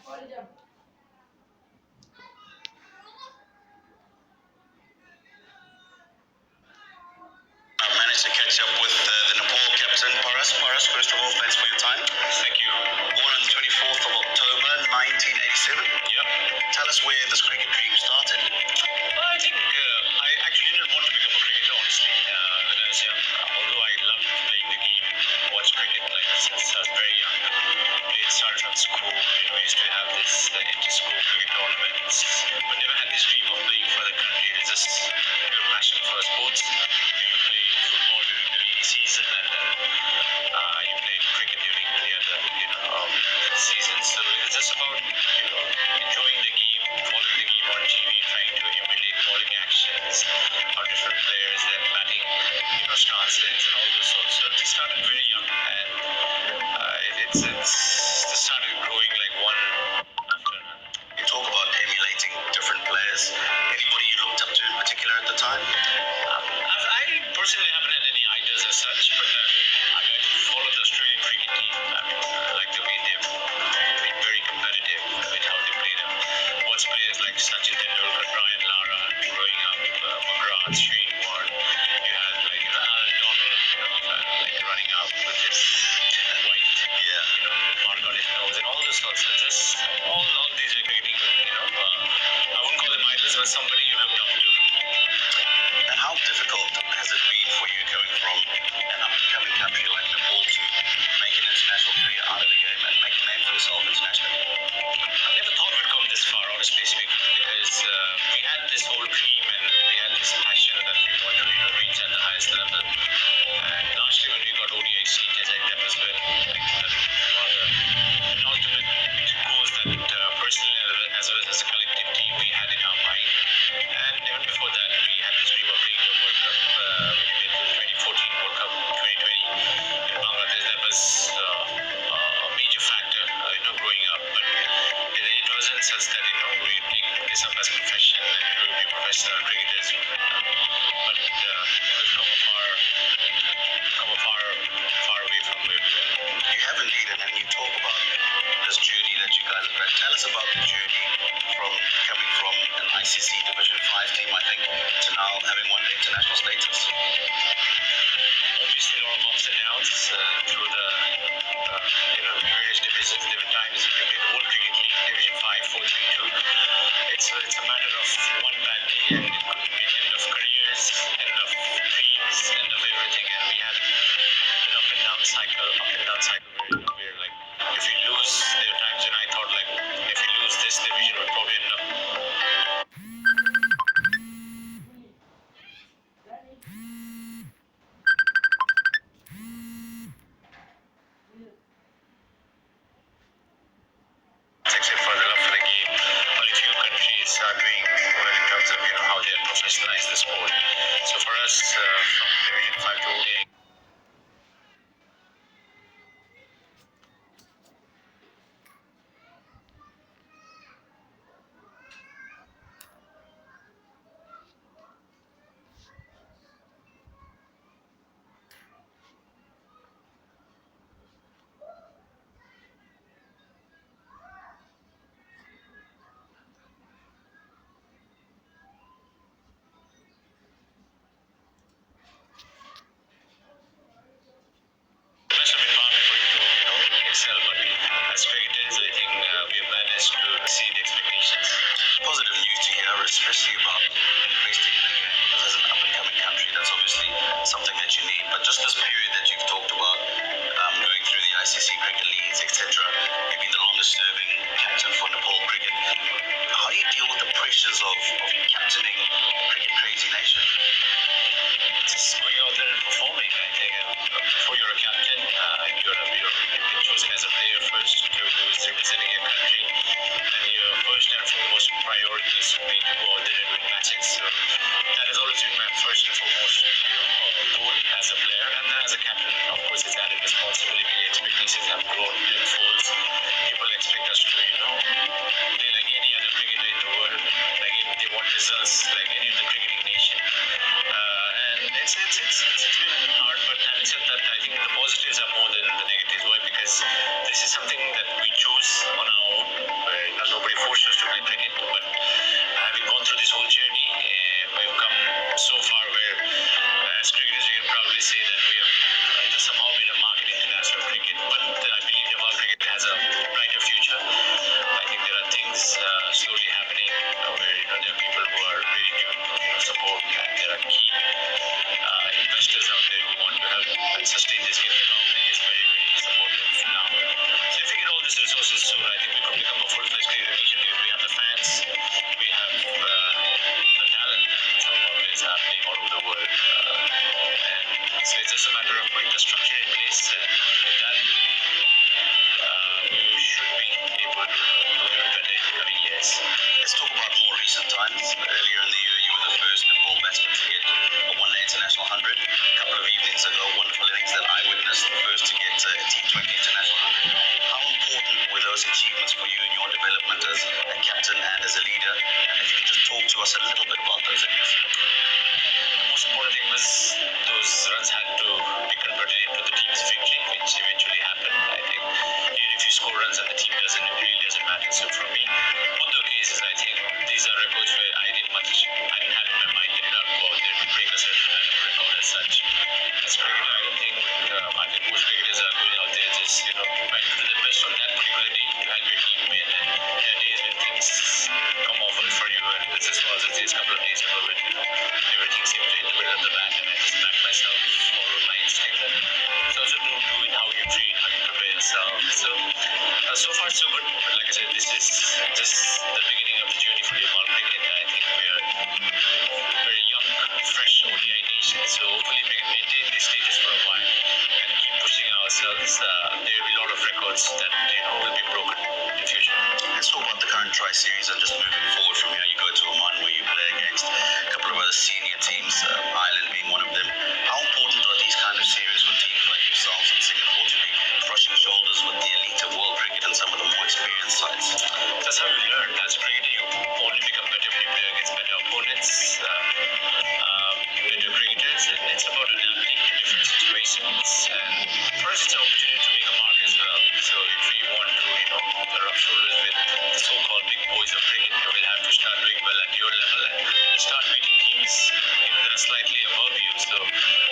I managed to catch up with the Nepal captain, Paras. Paras, first of all, thanks for your time. Thank you. Born on the 24th of October, 1987. Yep. Tell us where this cricket dream started. Well, I think I actually didn't want to become a cricketer, honestly, when I was young. Although I loved playing the game, watched cricket like since I was very young. Played, started from school. We used to have this inter-school cricket tournaments, but never had this dream of playing for the country. It was just pure passion for sports. You play football during the rainy season, and then you play cricket during the other, season. So it's just about enjoying the game, following the game on TV, trying to emulate bowling actions of different players, then batting, stances and all those sorts. So it started very young, and it's just started growing like one after another. You talk about emulating different players. Anybody you looked up to in particular at the time? I personally haven't had any idols as such, but I follow the Australian cricket team. I like the way they've been very competitive with how they play them. Watch players like Sachin Tendulkar, Brian Lara growing up, McGrath, Shane Warne. You had Alan Donald, running up with his white, mark on his nose, and all those sorts. So just all these cricketing, I wouldn't call them idols, but somebody you looked up to. And how difficult has it been for you coming from an up-and-coming country like Nepal to make an international career out of the game and make a name for yourself internationally? I never thought we'd come this far, honestly speaking, because we had this whole dream and we had this passion that we wanted to reach at the highest level. And lastly, when we got ODI status, that was when the ultimate goals that personally as well as a collective team we had in our mind. And even before that, we had this dream of playing the World Cup. We made the 2014 World Cup 2020 in Bangladesh. That was a major factor, growing up. But it wasn't such that we take this up as a profession and we will be professional cricketers. But we've come a far away from where we were. You have indeed, and you talk about this journey that you guys have had. Tell us about the journey from coming from an ICC Division 5 team, I think, to now having one-day international status. Obviously, a lot of ups and downs through the various divisions. There were times we played the World Cricket League, Division 5, 4, 3, 2. It's a matter of one bad day, and it could be end of careers, end of dreams, end of everything. And we had an up and down cycle where we're like, if we lose, there were times when I thought like, if we lose this division, we'll probably end up. Except for the love for the game, only few countries are doing well in terms of how they professionalize the sport. So for us, from Division 5 to ODI. The best of environment for you to excel, but as cricketers, I think we have managed to exceed expectations. Positive news to hear, especially about investing in the game, because as an up-and-coming country, that's obviously something that you need. But just this period that you've talked about, going through the ICC cricket leagues, etc., you've been the longest-serving captain for Nepal cricket. How do you deal with the pressures of captaining cricket-crazy nation? Just going out there and performing. I think before you're a captain, you're been chosen as a player first to who's representing your country, and your first and foremost priority is to go out there and win matches. So that has always been my first and foremost goal as a player, and then as a captain, of course, it's added responsibility. Expectations have grown tenfold. People expect us to play like any other cricketer in the world. Like if they want results like any other cricketing nation. And it's been hard, but having said that, I think the positives are more than the negatives. Why? Because this is something that we chose on our own, where investors out there who want to help and sustain this game. The government is very, very supportive now. So if we get all these resources soon, I think we could become a full-fledged cricket nation. We have the fans, we have the talent, and some of it is happening all over the world. And so it's just a matter of putting the structure in place, and with that, we should be able to do even better in the coming years. Let's talk about more recent times. Earlier in the year, you were the first Nepal batsman to get a one-day international 100. A couple of evenings ago, wonderful innings that I witnessed, the first to get a T20 international 100. How important were those achievements for you in your development as a captain and as a leader? And if you could just talk to us a little bit about those innings. The most important thing was those runs had to be converted into the team's victory, which eventually happened. I think even if you score runs and the team doesn't, it really doesn't matter. So for me, both the cases, I think these are records where I didn't have in my mind that I'll go out there to break a certain kind of record as such. As cricket, I think most cricketers are going out there just trying to do the best on that particular day to help your team win. And there are days when things come off well for you, and this is was it is a couple of days ago when everything seemed to hit the middle of the bat, and I just backed myself, followed my instinct. And it's also to do with how you train, how you prepare yourself. So far so good. But like I said, this is just the beginning of the journey for Nepal cricket. I think we are very young, fresh ODI nation. So hopefully we can maintain these stages for a while and keep pushing ourselves. There will be a lot of records that will be broken in the future. Let's talk about the current tri-series and just moving forward from here. You go to Oman where you play against a couple of other senior teams, Ireland being one of them. How important are these kind of series for teams like yourselves in Singapore to be brushing shoulders with the elite of world cricket and some of the more experienced sides? That's how you learn. As a cricketer, you only become better when you play against better opponents, better cricketers, and it's about adapting to different situations. And for us, it's an opportunity to make a mark as well. So if we want to, rub shoulders with the so-called big boys of cricket, you will have to start doing well at your level and start beating teams that are slightly above you. So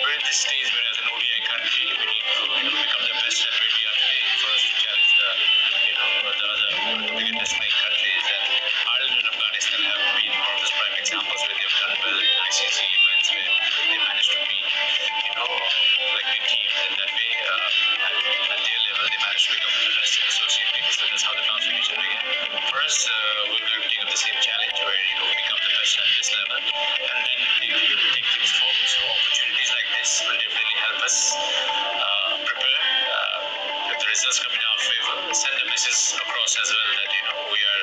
we're in this stage where, as an ODI country, we need to become the best at where we are today for us to challenge the other biggest playing countries. And Ireland and Afghanistan have been one of those prime examples where they've done well in ICC events where they managed to beat, like big teams in that way. At their level, they managed to become the best in associate cricket. So that's how the transformation began. For us, we're going to take up the same challenge where we become the best at this level, and then take things forward. So opportunities like this will definitely help us prepare. If the results come in our favor, send a message across as well that we are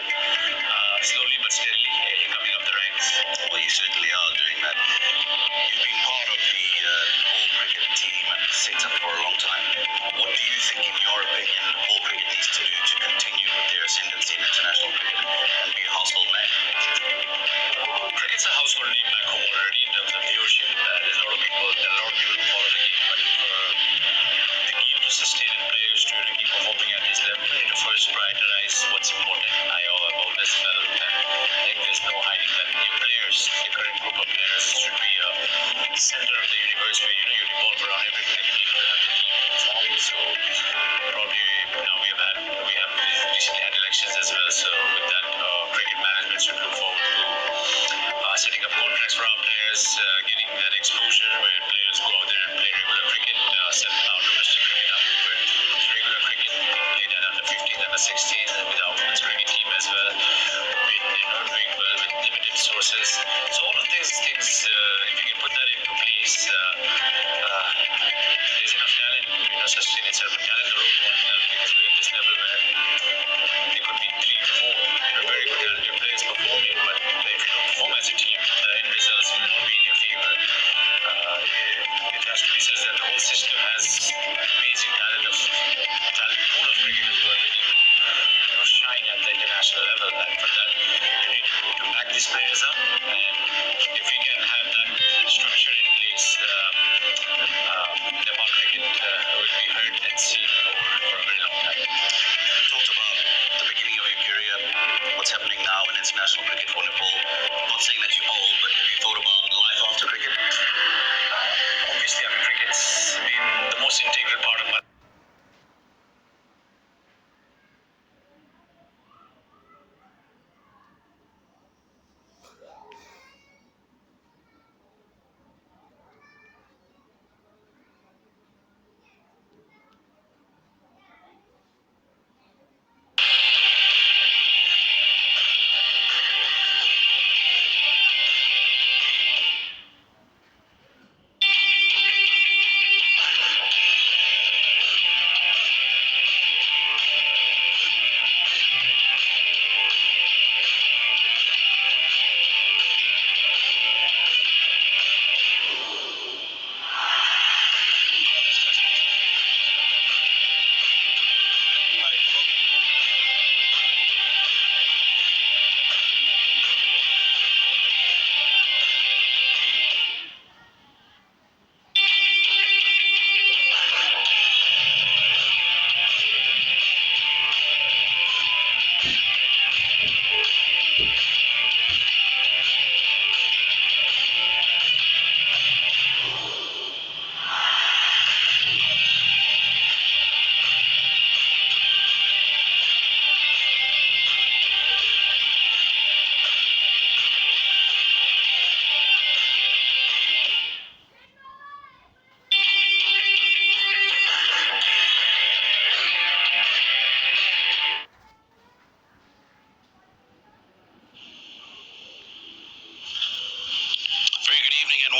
slowly but steadily coming up the ranks. Well, you certainly are doing that. You've been part of the Nepal cricket team and setup for a long time. What do you think, in your opinion, Nepal cricket needs to do to continue with their ascendancy in international cricket and be a household name? Cricket's a household name back home already in terms of viewership. There's a lot of people who follow the game, but for the game to sustain and players to keep performing at this level, we need to first prioritize what's important. I've always felt, and I think there's no hiding that your players, the current group of players, should be a center of the universe where you revolve around everything that you need to have the team perform. So probably now we have recently had elections as well. So with that, cricket management should look forward to setting up contracts for our players, getting that exposure where players go out there and play regular cricket, set our domestic cricket up where regular cricket played at under 15, under 16, and with our women's cricket team as well, been doing well with limited sources. So all of these things, if you can put that into place, there's enough talent to sustain itself. Talent alone won't help because we're at this level where there could be 3, 4 very good talented players performing, but if you don't perform as a team, the end results will not be in your favor. It has to be said that the whole system has amazing talent pool of cricketers who are ready to shine at the international level. And for that, you need to back these players up. And if we can have that structure in place, Nepal cricket will be heard and seen for a very long time. You talked about the beginning of your career, what's happening now in international cricket for Nepal. Not saying that you're old, but have you thought about life after cricket? Obviously, cricket's been the most integral part of my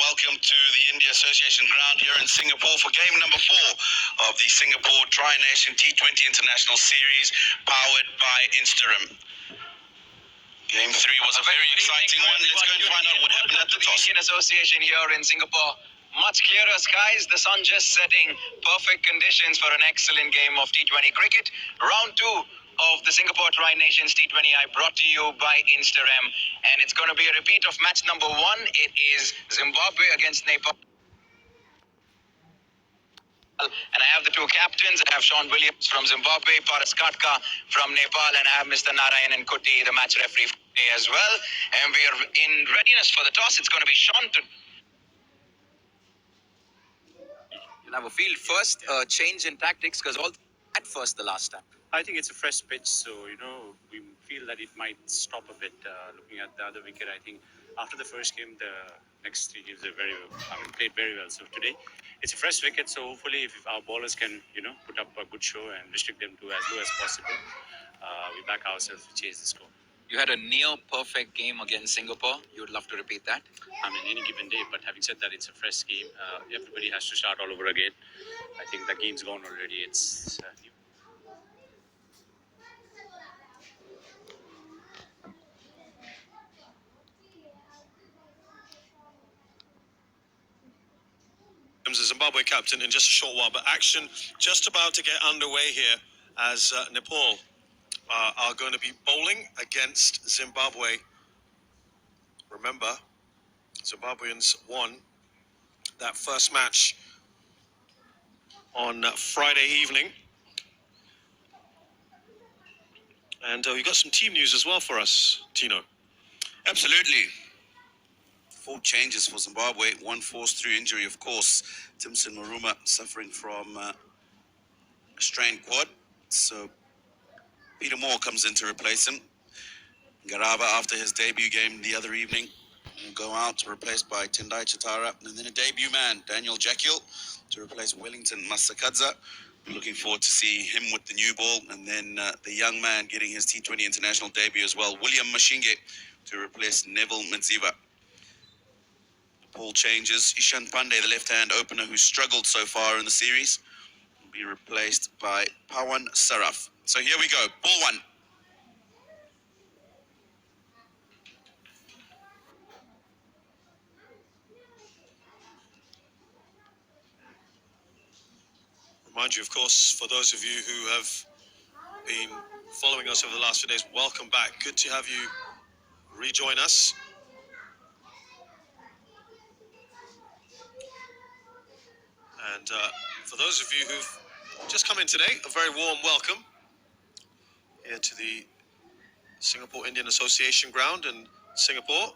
welcome to the India Association ground here in Singapore for game number 4 of the Singapore Tri-Nation T20 International Series, powered by Instagram. Game 3 was a very exciting one. Let's go and find out what happened at the toss. Indian Association here in Singapore. Much clearer skies, the sun just setting, perfect conditions for an excellent game of T20 cricket. Round 2 of the Singapore Tri-Nations T20I brought to you by Instagram. And it's going to be a repeat of match number 1. It is Zimbabwe against Nepal. And I have the two captains. I have Sean Williams from Zimbabwe, Paras Katka from Nepal, and I have Mr. Narayanan Kutty, the match referee as well. And we are in readiness for the toss. It's going to be Sean to... You'll have a field first, change in tactics, because all at first the last time. I think it's a fresh pitch, so we feel that it might stop a bit. Looking at the other wicket, I think after the first game, the next 3 games are played very well. So today, it's a fresh wicket, so hopefully, if our bowlers can put up a good show and restrict them to as low as possible, we back ourselves to chase the score. You had a near perfect game against Singapore. You would love to repeat that? I mean, any given day. But having said that, it's a fresh game. Everybody has to start all over again. I think the game's gone already. It's new. The Zimbabwe captain in just a short while, but action just about to get underway here as Nepal are going to be bowling against Zimbabwe. Remember, Zimbabweans won that first match on Friday evening. And we've got some team news as well for us, Tino. Absolutely. 4 changes for Zimbabwe, 1 forced through injury, of course. Timson Maruma suffering from a strained quad. So Peter Moore comes in to replace him. Garava, after his debut game the other evening, will go out, replaced by Tendai Chitara. And then a debut man, Daniel Jekyll, to replace Wellington Masakadza. We're looking forward to see him with the new ball. And then the young man getting his T20 international debut as well, William Mashinge, to replace Neville Mziva. Ball changes. Ishan Pandey, the left-hand opener who struggled so far in the series, will be replaced by Pawan Saraf. So here we go. Ball 1. Remind you, of course, for those of you who have been following us over the last few days, welcome back. Good to have you rejoin us. And for those of you who've just come in today, a very warm welcome here to the Singapore Indian Association ground in Singapore.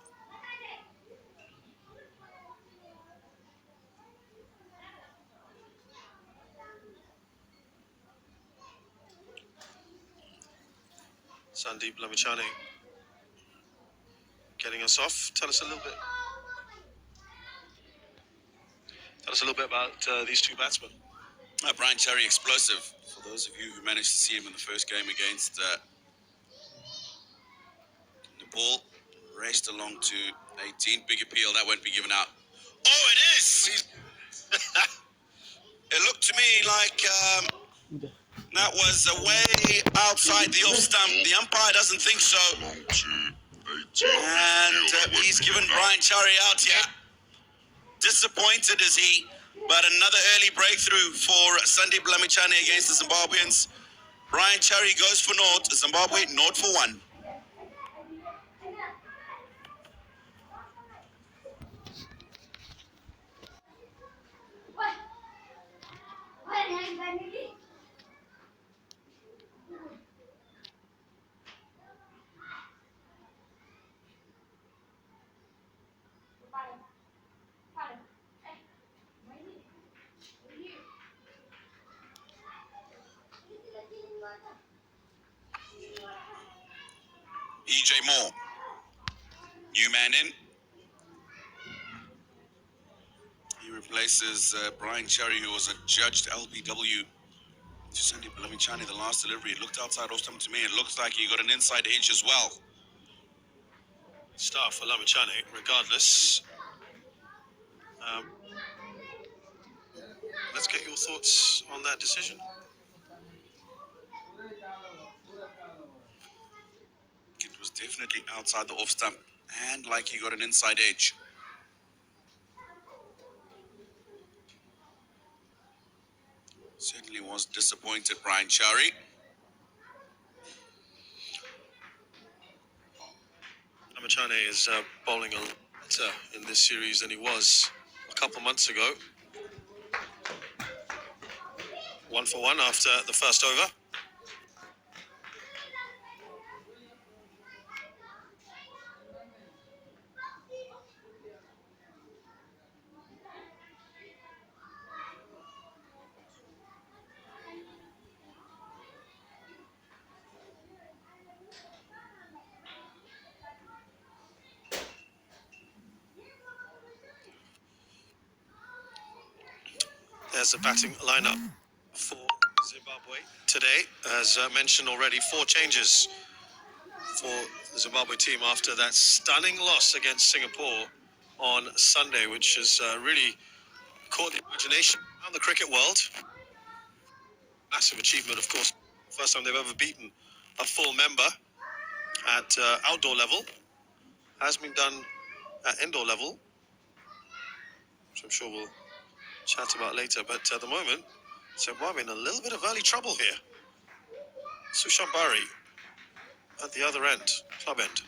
Sandeep Lamichhane getting us off. Tell us a little bit about these two batsmen. Brian Cherry, explosive. For those of you who managed to see him in the first game against Nepal, raced along to 18. Big appeal, that won't be given out. Oh, it is! It looked to me like that was way outside the off stump. The umpire doesn't think so. And he's given Brian Cherry out here. Disappointed is he, but another early breakthrough for Sandeep Lamichhane against the Zimbabweans. Brian Cherry goes for naught, Zimbabwe naught for 1. EJ Moore, new man in. He replaces Brian Cherry, who was adjudged LBW to Sandeep Lamichhane the last delivery. It looked outside off stump to me. It looks like he got an inside edge as well. Start for Lamichhane, regardless. Um, let's get your thoughts on that decision. It was definitely outside the off stump and like he got an inside edge. Certainly was disappointed, Brian Chowry. Amachane is bowling a lot better in this series than he was a couple months ago. 1 for 1 after the first over. There's the batting lineup for Zimbabwe today. As mentioned already, 4 changes for the Zimbabwe team after that stunning loss against Singapore on Sunday, which has really caught the imagination around the cricket world. Massive achievement, of course. First time they've ever beaten a full member at outdoor level. Has been done at indoor level, which I'm sure we'll chat about later. But at the moment, Zimbabwe in a little bit of early trouble here. Sushambari at the other end, club end.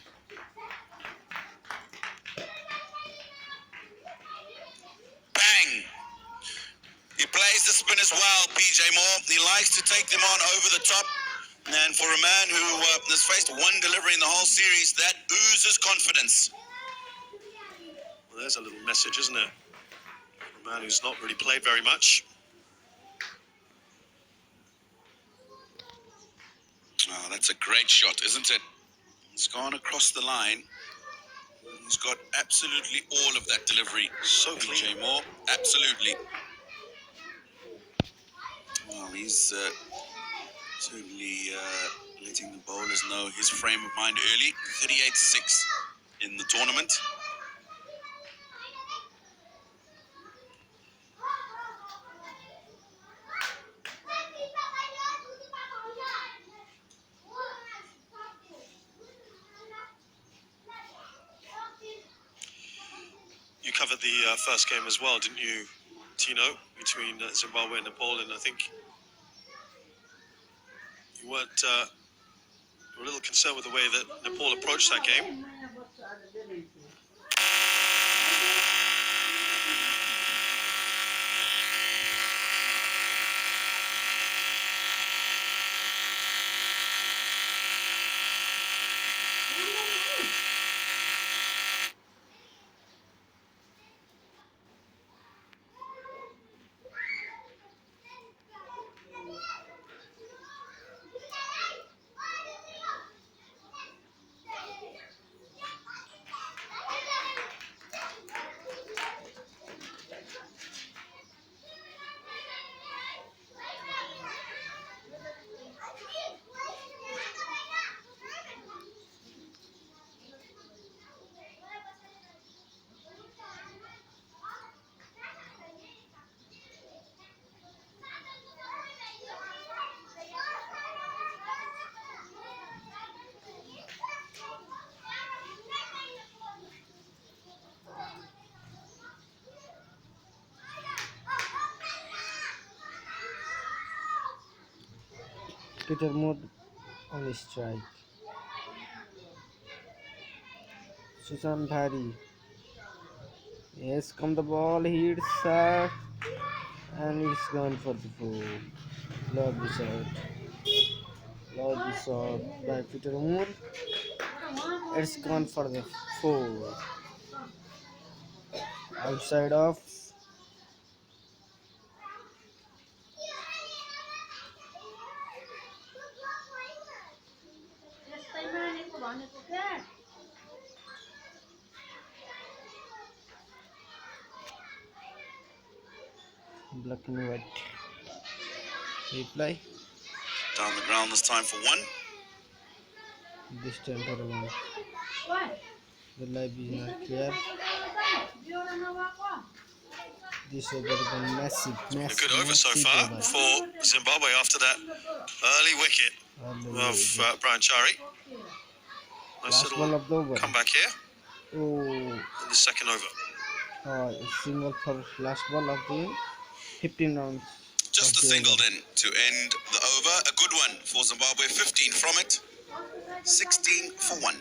Bang! He plays the spinners well, PJ Moore. He likes to take them on over the top. And for a man who has faced one delivery in the whole series, that oozes confidence. Well, there's a little message, isn't it? For a man who's not really played very much. Oh, that's a great shot, isn't it? It's gone across the line. He's got absolutely all of that delivery. So PJ clean. Moore, absolutely. Well, he's certainly letting the bowlers know his frame of mind early. 38-6 in the tournament. You covered the first game as well, didn't you, Tino, between Zimbabwe and Nepal? And I think you weren't a little concerned with the way that Nepal approached that game. Peter Moore on strike. Susan Bhari. Yes, come the ball, hits shot, and it's gone for the 4. Lovely shot. Lovely shot by Peter Moore. It's gone for the 4. Outside of black and white. Reply. Down the ground this time for 1. This time for 1. The live is not clear. This over is a massive, A good massive, over so massive far over. for Zimbabwe after that early wicket of Brian Chari. Nice Last little ball of the over. comeback here Oh, in the second over. single for last ball of the 15 rounds. Just Of a the single over. then to end the over. A good one for Zimbabwe. 15 from it. 16 for 1.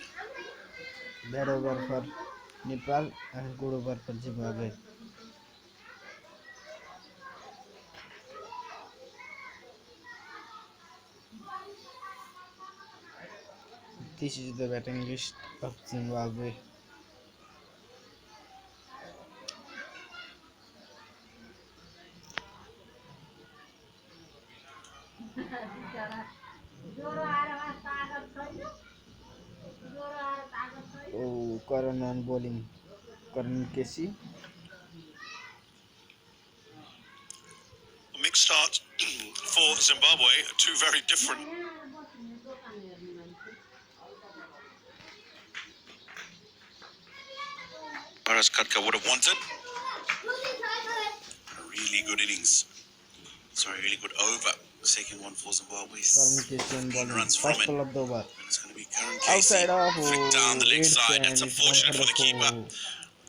Bad over for Nepal and good over for Zimbabwe. This is the batting list of Zimbabwe. Oh, Karan on bowling. Karan Casey. A mixed start for Zimbabwe. Two very different. Whereas Katka would have wanted a really good innings. Sorry, really good over. The second one for Zimbabwe. Karan Casey on 15 bowling. runs from First it. ball of the over. And it's going to be Karan Casey. Outside of Flick down the leg Edge side. and That's it's gone for unfortunate for the the keeper.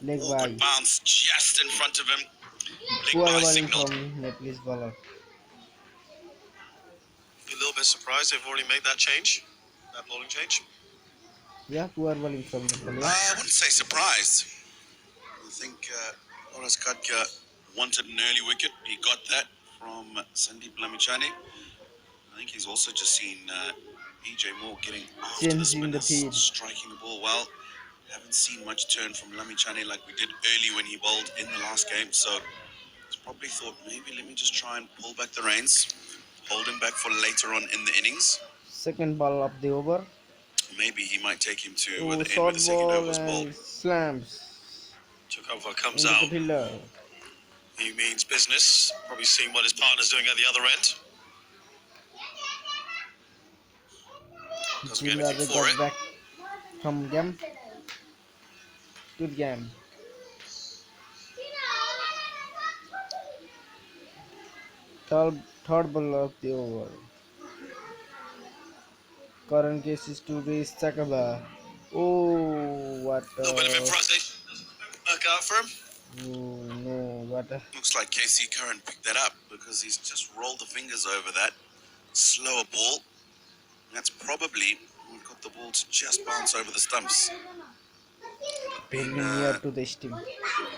leg Ball by. could bounce just in front of him. Leg Poor by bowling signaled. from Nepalese bowler. A little bit surprised they've already made that change, that bowling change. Yeah, poor bowling from Nepal. Yeah. I wouldn't say surprised. I think Horace Katka wanted an early wicket. He got that from Sandeep Lamichhane. I think he's also just seen EJ Moore getting after the Changing the spinners, feed. striking the ball well. Haven't seen much turn from Lamichhane like we did early when he bowled in the last game. So he's probably thought, maybe let me just try and pull back the reins, hold him back for later on in the innings. Second ball of the over. Maybe he might take him to Oh, the end where short the second over ball was bowled. and slams Chukova comes into the out. pillar. He means business. Probably seeing what his partner's doing at the other end. Doesn't get anything Zimbabwe for got it. back from game. Good game. Third ball of the over. Current case is to raise Sakaba. Oh, what A little bit of improvisation doesn't work out for him. Oh, no, what Looks like KC Curran picked that up because he's just rolled the fingers over that slower ball. That's probably what got the ball to just bounce over the stumps. very Been near to the stem.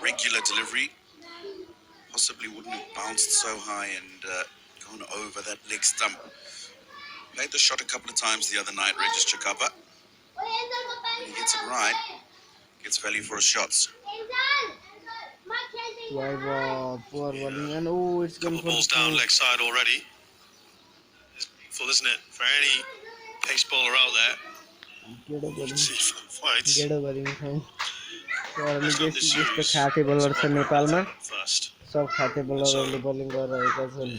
regular delivery, possibly wouldn't have bounced so high and gone over that leg stump. Played the shot a couple of times the other night, register cover. When he gets it right, gets value for his shots. Poor bowling and oh, it's gone Couple for balls the down four. leg side already. It's painful, isn't it? For any pace bowler out there. Get a bowling. See fights. Get a bowling from. Current Let's not case is just the misuse खाते bowler छ Zimbabwe नेपालमा first. सब खाते बलरहरूले So, bowling गरिरहेका छन्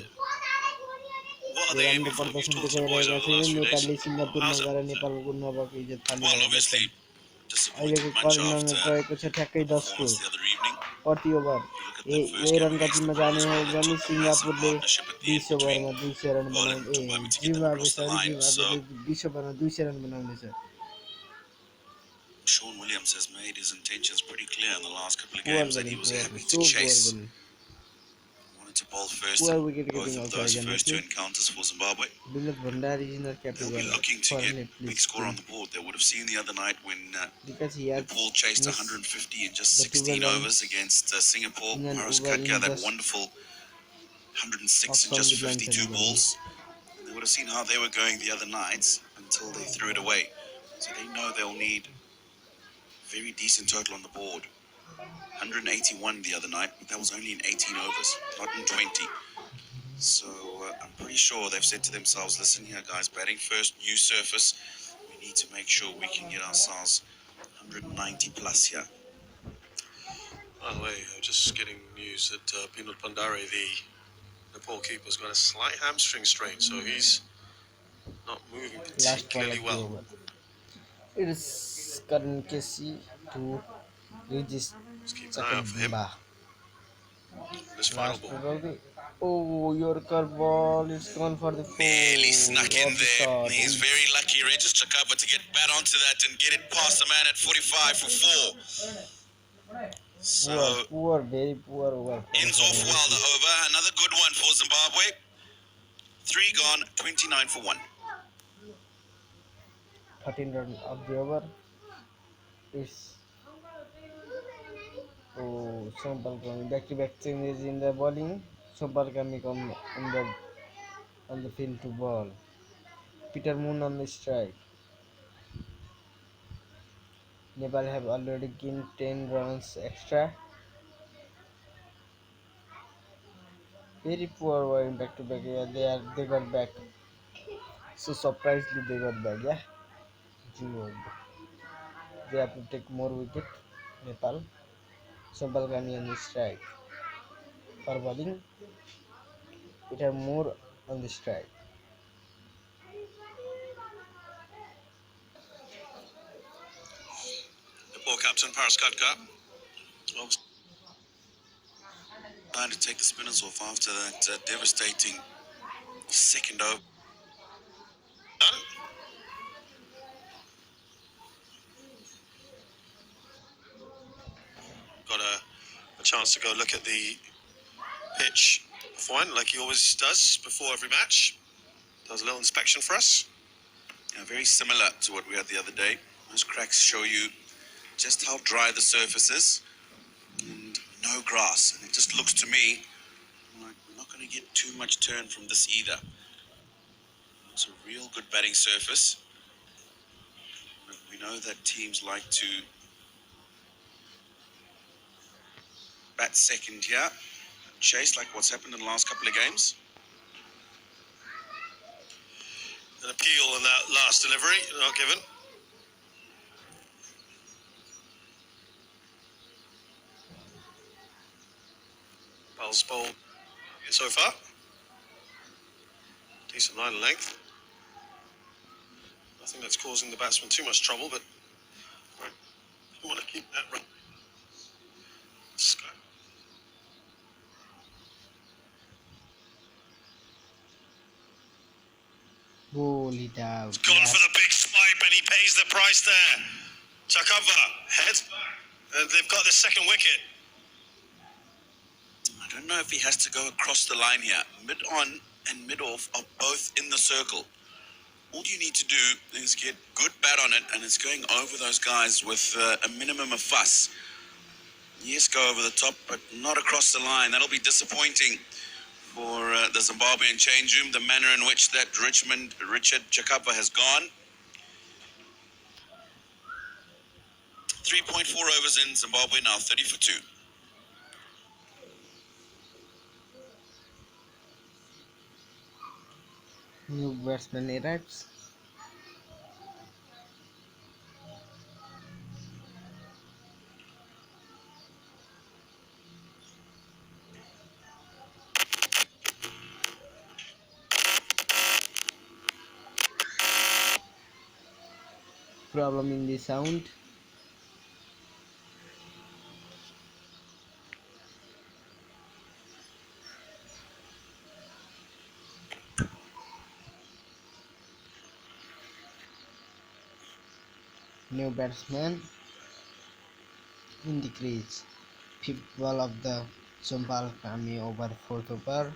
what are yo they राम्रो aiming for? You've प्रदर्शन talked to the boys देखाइरहेका over the छैन last few days. नेपालले सिङ्गापुरमा How's it? गएर नेपालको नभएको इज्जत Well, फालिरहेका obviously, छन् disappointing अहिलेको bunch करिनामा after गएको छ ठ्याक्कै the 10 को performance the other evening. प्रति over If you look at that first यही game रन against गतिमा Nepal जाने as हो well, they भने took a massive सिङ्गापुरले partnership at the 20 end between ओभरमा 200 रन Pearl बनाउने and Tumpami to get them Zimbabwe across the सरी line. जिम्बाब्वेले So 20 ओभरमा 200 run बनाउनेछ Sean Williams has made his intentions pretty clear in the last couple of poor games that he bowling was poor happy so to poor chase. Bowling Wanted to bowl first poor in wicket both keeping of also those आइरहेको first थियो two encounters for Zimbabwe. Vinod Bhandari is not They'll be capable looking to for get net big score on the board. They would have seen the other night when because he had Nepal chased missed 150 in just the 16 12 overs against Singapore. in an Whereas over in Katka, that just wonderful of 106 in some just good lines 52 anybody. balls. They would have seen how they were going the other nights until they threw it away. So they know they'll need very decent total on the board. 181 the other night, but that was only in 18 overs, not in 20. So I'm pretty sure they've said to themselves, listen here guys, batting first, new surface, we need to make sure we can get ourselves 190 plus here. By the way, just getting news that Pinot Pandare, the Nepal keeper's got a slight hamstring strain, so he's not moving Last ball particularly of the well. over. It is Karan Casey to reach his Just keep an eye out second for him. bar. this final Last ball. ball. Oh, Yorker ball. It's gone for the Barely snuck in of the there. shot. He's very lucky, Regis Chakaba, to get bat onto that and get it past the man at 45 for 4. So Poor, very poor over. ends off well the over. Another good one for Zimbabwe. 3 gone, 29 for 1. 13 run of the over. It's Sompal coming back-to-back changes in the bowling. Sompal coming on the field to ball. Peter Moon on the strike. Nepal have already gained 10 runs extra. Very poor bowling back-to-back. Yeah, they got back. So surprisingly they got back. Yeah, Zimbabwe. They have to take more wicket. Nepal. Sompal coming on the strike. For bowling, Peter Moore on the strike. Nepal captain Paras Katka. Well, Trying to take the spinners off after that devastating second over. done. Got a chance to go look at the pitch beforehand, like he always does before every match. Does a little inspection for us. Yeah, very similar to what we had the other day. Those cracks show you just how dry the surface is and no grass. And it just looks to me like we're not going to get too much turn from this either. It's a real good batting surface. But we know that teams like to bat second here. Chase, like what's happened in the last couple of games. An appeal in that last delivery, not given. Bell's bowl so far. Decent line of length. Nothing that's causing the batsman too much trouble, but right, you want to keep that run. Ball it out. Gone for the big swipe and he pays the price there. Chakava heads back and they've got the second wicket. I don't know if he has to go across the line here. Mid-on and mid-off are both in the circle. All you need to do is get good bat on it, and it's going over those guys with a minimum of fuss. Yes, go over the top, but not across the line. That'll be disappointing for the Zimbabwean change room, the manner in which that Richard Chakapa has gone. 3.4 overs in Zimbabwe now, 30 for 2. New batsman arrives. Problem in the sound. New batsman in the crease. Fifth ball of the Sompal coming over fourth over.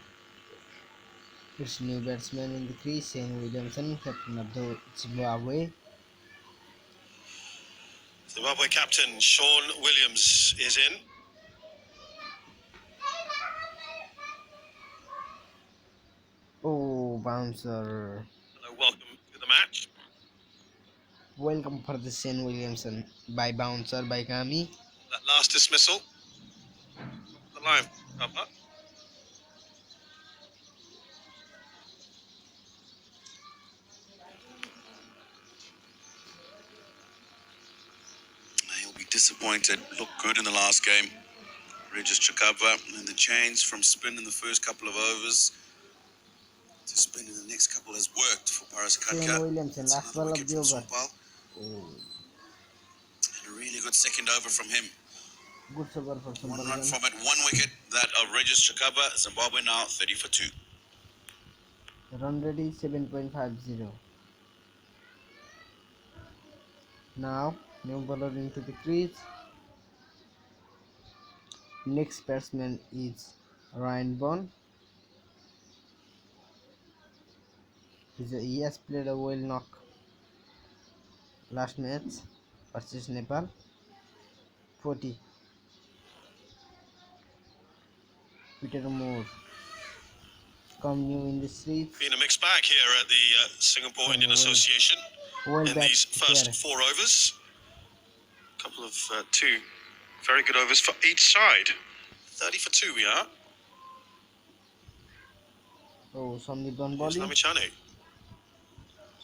It's new batsman in the crease. Shane Williamson, captain of the Zimbabwe. Zimbabwe captain Sean Williams is in. Oh, bouncer. Hello, welcome to the match. Welcome for the Shane Williamson by bouncer by Kami. That last dismissal. The line cover. He'll be disappointed. Looked good in the last game. Regis Chakava, and the change from spin in the first couple of overs to spin in the next couple has worked for Paras Shane Katka. Williamson, It's last another ball of wicket the from over. Sompal, Oh. and a really good second over from him. Good over for One run Sundargan. from it, 1 wicket that of register cover. Zimbabwe now 30 for 2. Run ready 7.50. Now, new bowler into the crease. Next batsman is Ryan Bond. He has played a well knock last match versus Nepal. 40. Peter Moore. Come new in the streets. Been a mixed bag here at the Singapore Indian Association Well in back these first here. 4 overs. A couple of 2 very good overs for each side. 30 for 2 we are. Oh, Sandeep done Here's bowling. Lamichane.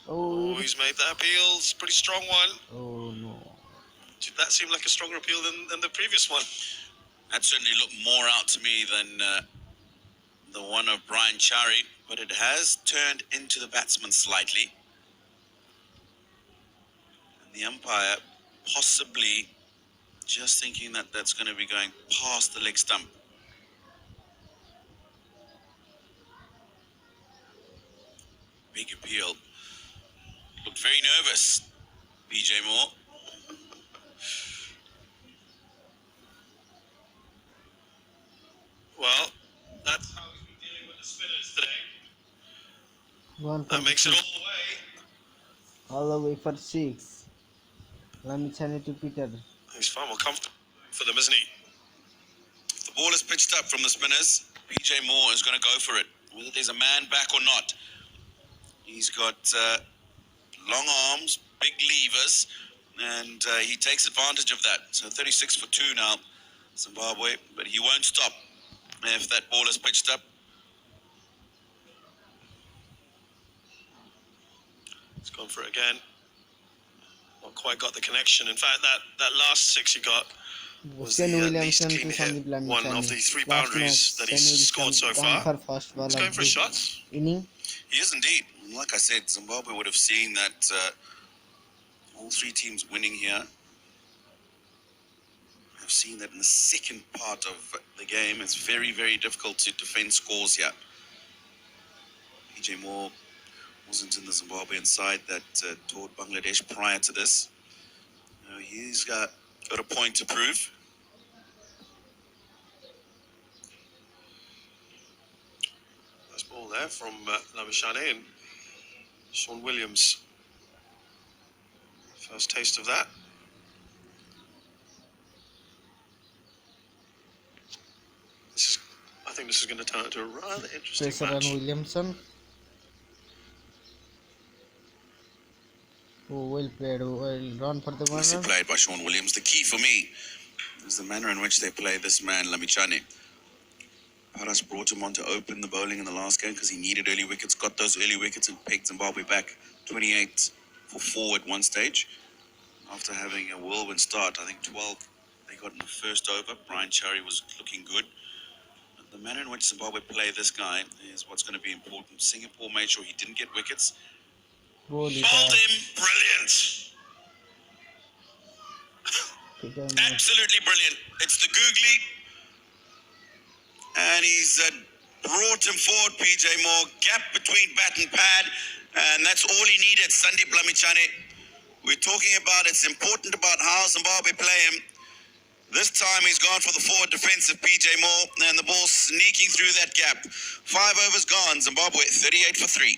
Oh, Oh, he's made that appeal. It's a pretty strong one. oh no. Did that seem like a stronger appeal than the previous one? That certainly looked more out to me than the one of Brian Chari, but it has turned into the batsman slightly. And the umpire possibly just thinking that that's going to be going past the leg stump. Big appeal. Looked very nervous, PJ Moore. Well, that's how he's been dealing with the spinners today. One That makes it all six. the way. All the way for 6. Lamichane to Peter. He's far more comfortable for them, isn't he? If the ball is pitched up from the spinners, PJ Moore is going to go for it, whether there's a man back or not. He's got long arms, big levers, and he takes advantage of that. So 36 for 2 now, Zimbabwe, but he won't stop if that ball is pitched up. He's gone for it again. Not quite got the connection. In fact, that last 6 he got was Shane the least Williamson to clean hit. Sandeep Lamichane. One of the 3 Last boundaries match, that he's scored so far. For first ball He's of going for a the shot. inning. He is indeed. Like I said, Zimbabwe would have seen that all 3 teams winning here. I've seen that in the second part of the game. It's very, very difficult to defend scores here. PJ Moore wasn't in the Zimbabwean side that toured Bangladesh prior to this. He's got a point to prove. Nice ball there from Lamichane and Sean Williams. First taste of that. I think this is going to turn into a rather interesting Pressure on match. Williamson. Oh, well played. Well run for the Nicely winner. played by Sean Williams. The key for me is the manner in which they play this man, Lamichane. Paras brought him on to open the bowling in the last game because he needed early wickets, got those early wickets and pegged Zimbabwe back 28 for 4 at one stage. After having a whirlwind start, I think 12 they got in the first over. Brian Chari was looking good. The manner in which Zimbabwe play this guy is what's going to be important. Singapore made sure he didn't get wickets. Bowled it Bowled out. him, brilliant. Peter Moore. Absolutely brilliant. It's the googly. And he's brought him forward, PJ Moore. Gap between bat and pad. And that's all he needed, Sandeep Lamichane. We're talking about it's important about how Zimbabwe play him. This time he's gone for the forward defensive PJ Moore. And the ball sneaking through that gap. 5 overs gone. Zimbabwe 38 for 3.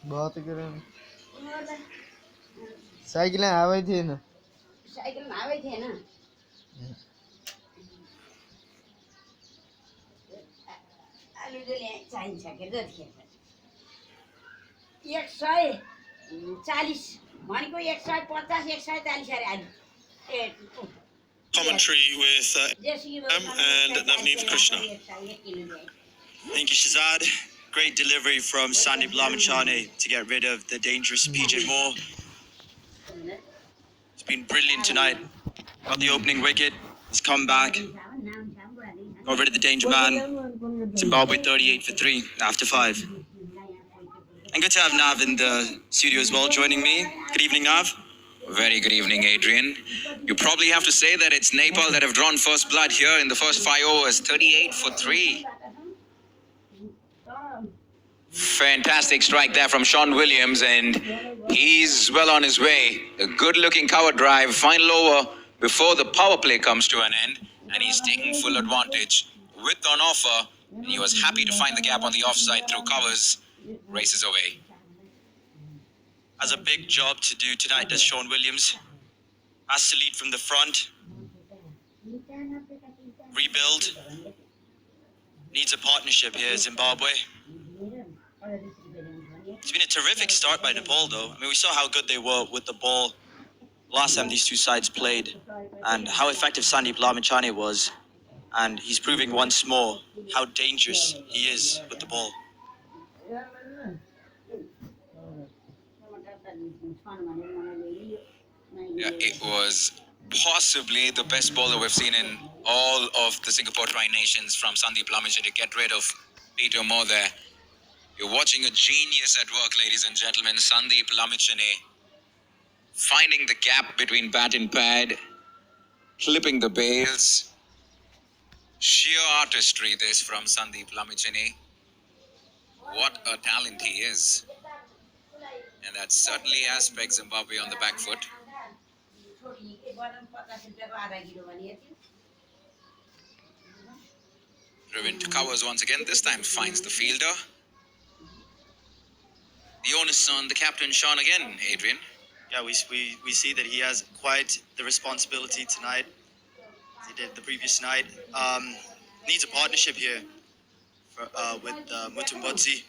बहुत करे cycle आवे थिएन साइकलमा आवे थिएन आलु चाहिँ चाहिन्छ के जतिखेर 140 भनेको 150 140 अरे आलु ए Commentary with and Navneet Krishna. Thank you, Shazad. Great delivery from Sandeep Lamichane to get rid of the dangerous PJ Moore. It's been brilliant tonight. Got the opening wicket, He's come back, got rid of the danger man. Zimbabwe 38 for 3 after 5. And good to have Nav in the studio as well, joining me. Good evening, Nav. Very good evening, Adrian. You probably have to say that it's Nepal that have drawn first blood here in the first 5 overs, 38 for 3. Fantastic strike there from Sean Williams, and he's well on his way. A good-looking cover drive, final over before the power play comes to an end, and he's taking full advantage. Width on offer, and he was happy to find the gap on the offside through covers. Races away. Has a big job to do tonight, does Sean Williams. Has to lead from the front. Rebuild. Needs a partnership here, Zimbabwe. It's been a terrific start by Nepal, though. I mean, we saw how good they were with the ball last time these two sides played, and how effective Sandeep Lamachane was. And he's proving once more how dangerous he is with the ball. Yeah, it was possibly the best bowler we've seen in all of the Singapore Tri-Nations from Sandeep Lamachane to get rid of Peter Moore there. You're watching a genius at work, ladies and gentlemen. Sandeep Lamachane finding the gap between bat and pad, clipping the bails. Sheer artistry this from Sandeep Lamachane. What a talent he is. And that certainly has pegged Zimbabwe on the back foot. Driven to covers once again, this time finds the fielder. The onus on the captain, Sean, again, Adrian. Yeah, we see that he has quite the responsibility tonight, as he did the previous night. Needs a partnership here with Mutumbotsi.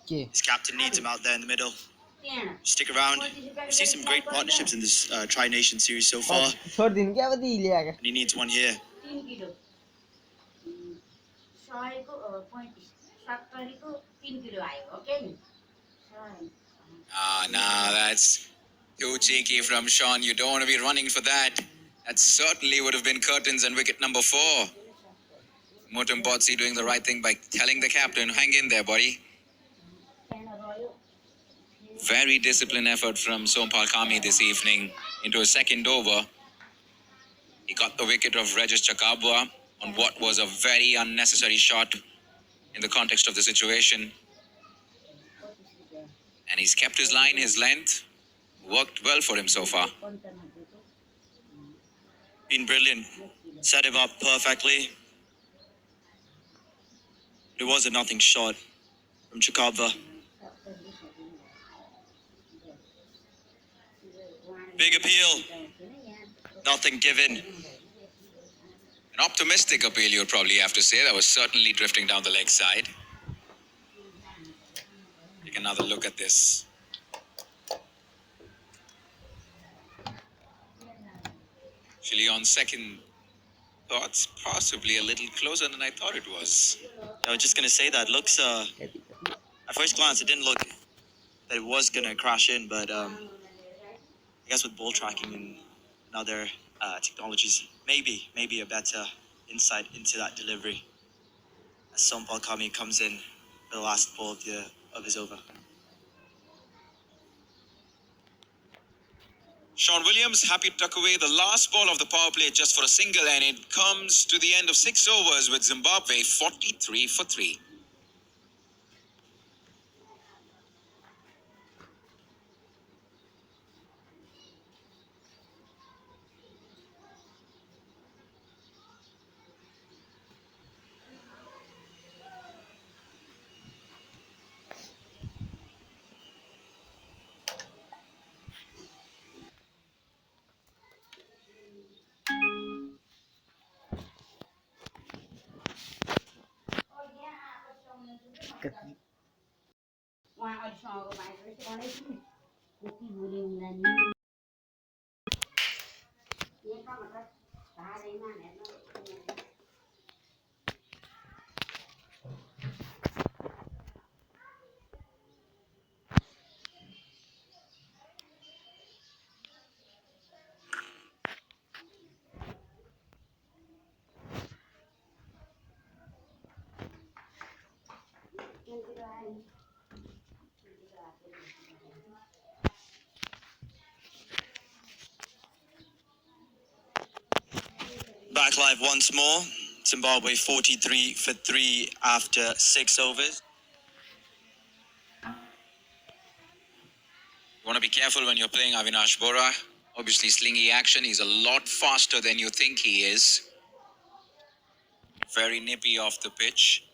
Okay. His captain needs him out there in the middle. Stick around. We've seen some great partnerships in this Tri-Nation series so far, छोड़ दिन क्या बता लिया and he needs one here. Nah, that's too cheeky from Sean. You don't want to be running for that. That certainly would have been curtains and wicket number 4. Mutumbotsi doing the right thing by telling the captain, hang in there, buddy. Very disciplined effort from Sompal Kami this evening into a second over. He got the wicket of Regis Chakabwa on what was a very unnecessary shot in the context of the situation. And he's kept his line, his length. Worked well for him so far. Been brilliant. Set him up perfectly. It was a nothing shot from Chakabwa. Big appeal. Nothing given. An optimistic appeal, you'd probably have to say. That was certainly drifting down the leg side. Take another look at this. Actually, on second thoughts, possibly a little closer than I thought it was. I was just going to say that. Looks, at first glance, it didn't look that it was going to crash in, but I guess with ball tracking and other technologies, maybe a better insight into that delivery as Sompal Kami comes in for the last ball of his over. Sean Williams happy to tuck away the last ball of the power play just for a single, and it comes to the end of 6 overs with Zimbabwe 43 for 3. Back live once more. Zimbabwe 43 for 3 after 6 overs. You want to be careful when you're playing Avinash Bora. Obviously, slingy action. He's a lot faster than you think he is. Very nippy off the pitch.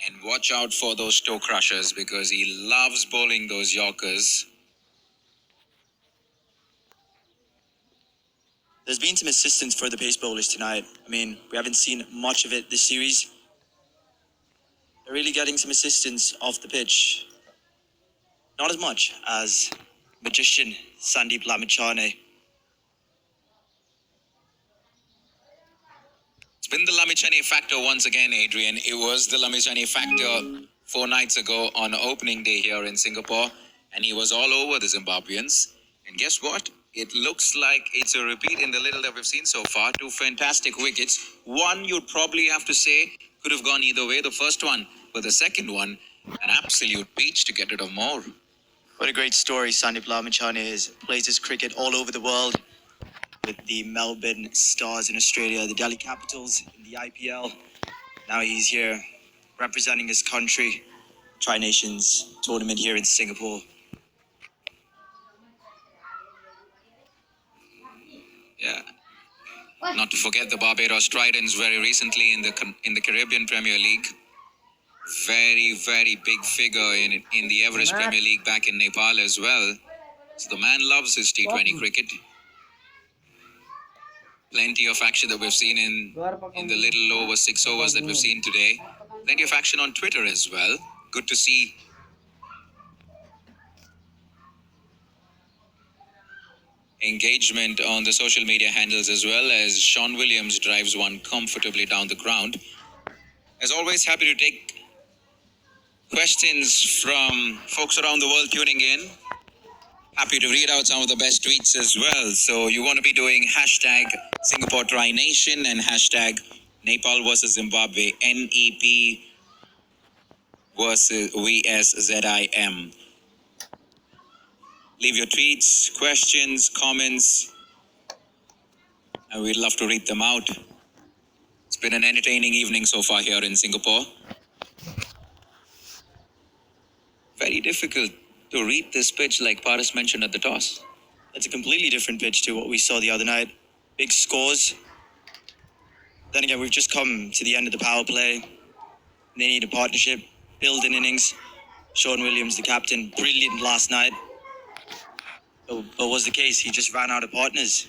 And watch out for those toe crushers because he loves bowling those Yorkers. There's been some assistance for the pace bowlers tonight. I mean, we haven't seen much of it this series. They're really getting some assistance off the pitch. Not as much as magician Sandeep Lamichhane. It's been the Lamichhane factor once again, Adrian. It was the Lamichhane factor 4 nights ago on opening day here in Singapore, and he was all over the Zimbabweans. And guess what? It looks like it's a repeat in the little that we've seen so far. 2 fantastic wickets. One, you'd probably have to say, could have gone either way. The first one, but the second one, an absolute peach to get rid of more. What a great story Sandeep Lamichhane is. Plays his cricket all over the world with the Melbourne Stars in Australia, the Delhi Capitals in the IPL. Now he's here representing his country, Tri-Nations tournament here in Singapore. Yeah. Not to forget the Barbados Tridents very recently in the Caribbean Premier League. Very, very big figure in the Everest Premier League back in Nepal as well. So the man loves his T20 cricket. Plenty of action that we've seen in the little over 6 overs that we've seen today. Plenty of action on Twitter as well. Good to see. Engagement on the social media handles as well as Sean Williams drives one comfortably down the ground. As always, happy to take questions from folks around the world tuning in. Happy to read out some of the best tweets as well. So you want to be doing hashtag Singapore Tri Nation and hashtag Nepal versus Zimbabwe, NEP versus VSZIM. Leave your tweets, questions, comments, and we'd love to read them out. It's been an entertaining evening so far here in Singapore. Very difficult to read this pitch like Paris mentioned at the toss. It's a completely different pitch to what we saw the other night. Big scores. Then again, we've just come to the end of the power play. They need a partnership, build an innings. Sean Williams, the captain, brilliant last night. But what was the case? He just ran out of partners.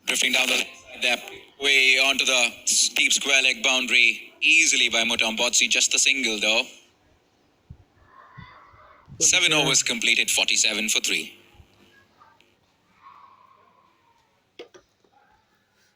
Drifting down the that way onto the steep square leg boundary easily by Mutam Botsi. Just a single though. 7 overs completed, 47 for 3.